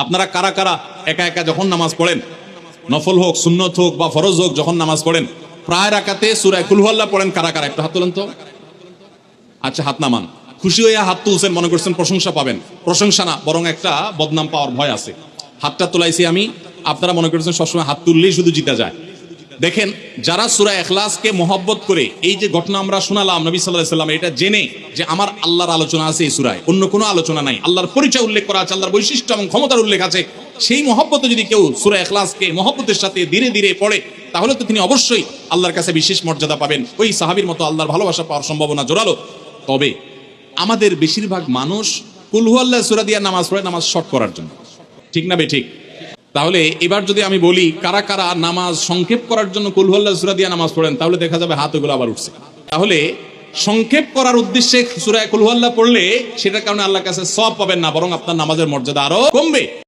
আপনারা কারা কারা একা একা যখন নামাজ পড়েন, নফল হোক সুন্নত হোক বা ফরজ হোক, যখন নামাজ পড়েন প্রায় রাকাতে সূরা কুল হুয়াল্লাহ পড়েন কারা কারা? একটু হাত তোলেন তো। আচ্ছা, হাত নামান। খুশি হয়ে হাত তুলছেন, মনে করছেন প্রশংসা পাবেন। প্রশংসা না, বরং একটা বদনাম পাওয়ার ভয় আছে। হাতটা তোলাইছি আমি, আপনারা মনে করছেন সবসময় হাত তুললেই শুধু জিতা যায়। দেখেন, যারা সূরা ইখলাসকে মহব্বত করে, এই যে ঘটনা আমরা শোনালাম নবী সাল্লাল্লাহু আলাইহি ওয়াসাল্লাম, এটা জেনে যে আমার আল্লাহর আলোচনা আছে এই সূরায়, অন্য কোনো আলোচনা নাই, আল্লাহর পরিচয় উল্লেখ করা আছে, আল্লাহর বৈশিষ্ট্য এবং ক্ষমতার উল্লেখ আছে, সেই মহব্বতে যদি কেউ সূরা ইখলাসকে মহব্বতের সাথে ধীরে ধীরে পড়ে, তাহলে তো তিনি অবশ্যই আল্লাহর কাছে বিশেষ মর্যাদা পাবেন। ওই সাহাবীর মতো আল্লাহর ভালোবাসা পাওয়ার সম্ভাবনা জোরালো। তবে আমাদের বেশিরভাগ মানুষ কুল হুয়াল্লাহ সূরা দিয়ে নামাজ পড়ে, নামাজ শর্ট করার জন্য। ঠিক না বেঠিক? তাহলে এবার যদি আমি বলি কারা কারা নামাজ সংক্ষেপ করার জন্য কুল হুয়াল্লাহ সূরা দিয়ে নামাজ পড়েন, তাহলে দেখা যাবে হাত ওগুলো আবার উঠছে। তাহলে সংক্ষেপ করার উদ্দেশ্যে সূরা কুল হুয়াল্লাহ পড়লে সেটার কারণে আল্লাহর কাছে সওয়াব পাবেন না, বরং আপনার নামাজের মর্যাদা আরো কমবে।